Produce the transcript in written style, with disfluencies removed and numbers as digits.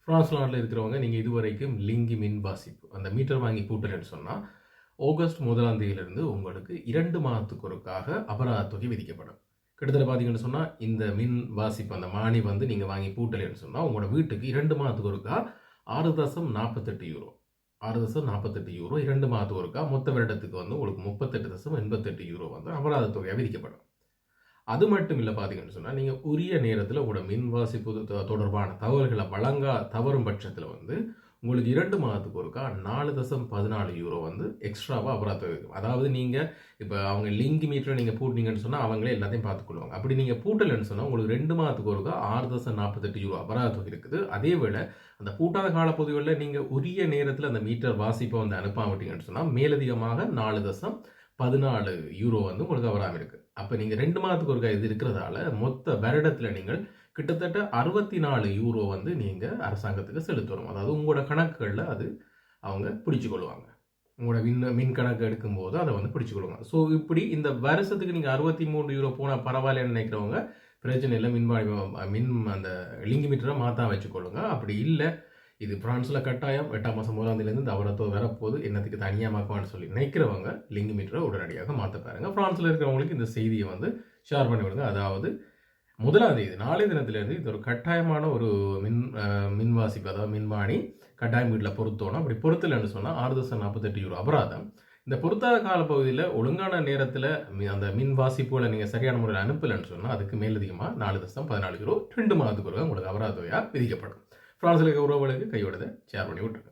France நாட்டில் இருக்கிறவங்க நீங்கள் இதுவரைக்கும் லிங்கி மின் வாசிப்பு அந்த மீட்டர் வாங்கி பூட்டலன்னு சொன்னால் ஆகஸ்ட் 1ஆம் தேதியிலிருந்து உங்களுக்கு 2 மாதத்துக்கு ஒருக்காக அபராத தொகை விதிக்கப்படும். கிட்டத்தட்ட பார்த்தீங்கன்னு சொன்னால் இந்த மின் வாசிப்பு அந்த மானி வந்து நீங்கள் வாங்கி பூட்டலைன்னு சொன்னால் உங்களோட வீட்டுக்கு 2 மாதத்துக்கு ஒருக்கா 6.48 யூரோ 6.48 யூரோ 2 மாதத்துக்கு ஒருக்கா மொத்த வருடத்துக்கு வந்து உங்களுக்கு 38.88 யூரோ வந்து அபராத தொகையாக விதிக்கப்படும். அது மட்டும் இல்லை பார்த்தீங்கன்னு சொன்னால் நீங்கள் உரிய நேரத்தில் உங்களோட மின் வாசிப்பு தொடர்பான தகவல்களை வழங்கா தவறும் பட்சத்தில் வந்து உங்களுக்கு 2 மாதத்துக்கு ஒருக்கா 4.14 யூரோ வந்து எக்ஸ்ட்ராவாக அபராதம் இருக்கும். அதாவது நீங்கள் இப்போ அவங்க லிங்க் மீட்டரை நீங்கள் பூட்டினீங்கன்னு சொன்னால் அவங்களே எல்லாத்தையும் பார்த்துக்கொள்வாங்க. அப்படி நீங்கள் பூட்டலைன்னு சொன்னால் உங்களுக்கு 2 மாதத்துக்கு ஒருக்கா 6.48 யூரோ அபராத தொகை இருக்குது. அதே வேளை அந்த பூட்டாத காலப்பகுதிகளில் நீங்கள் உரிய நேரத்தில் அந்த மீட்டர் வாசிப்பை வந்து அனுப்பாமட்டீங்கன்னு சொன்னால் மேலதிகமாக 4.14 யூரோ வந்து உங்களுக்கு அபராதம் இருக்குது. அப்போ நீங்கள் 2 மாதத்துக்கு ஒருக்கா இது இருக்கிறதால மொத்த வருடத்தில் நீங்கள் கிட்டத்தட்ட 64 யூரோ வந்து நீங்கள் அரசாங்கத்துக்கு செலுத்தணும். அதாவது உங்களோட கணக்குகளில் அது அவங்க பிடிச்சு கொள்வாங்க. உங்களோட மின் கணக்கு எடுக்கும்போது அதை வந்து பிடிச்சு கொள்வாங்க. ஸோ இப்படி இந்த வருஷத்துக்கு நீங்கள் 63 யூரோ போனால் பரவாயில்லன்னு நினைக்கிறவங்க பிரச்சனை இல்லை, மின் அந்த லிங்க் மீட்டரை மாற்ற வச்சுக்கொள்ளுங்க. அப்படி இல்லை இது பிரான்ஸில் கட்டாயம் 8ஆம் மாதம் 1ஆம் தேதியிலேருந்து இந்த அபராதம் வரப்போது என்னத்துக்கு தனியாக மாக்குவான்னு சொல்லி நினைக்கிறவங்க லிங்க் மீட்டரை உடனடியாக மாற்ற பாருங்கள். பிரான்ஸில் இருக்கிறவங்களுக்கு இந்த செய்தியை வந்து ஷேர் பண்ணி விடுங்க. அதாவது 1ஆம் தேதி நாளைய தினத்திலேருந்து இது ஒரு கட்டாயமான ஒரு மின் வாசிப்பு அதாவது மின்மானி கட்டாயம் வீட்டில் பொருத்தணும். அப்படி பொருத்தலைன்னு சொன்னால் 6.48 யூரோ அபராதம். இந்த பொருத்தாத காலப்பகுதியில் ஒழுங்கான நேரத்தில் அந்த மின் வாசிப்புகளை நீங்கள் சரியான முறையில் அனுப்பலைன்னு சொன்னால் அதுக்கு மேலதிகமாக 4.14 யூரோ 2 மாதத்துக்கு உங்களுக்கு அபராதம் விதிக்கப்படும். பிரான்ஸில் இருக்க உறவுகளுக்கு கையோட ஷேர் பண்ணி விட்டுருங்க.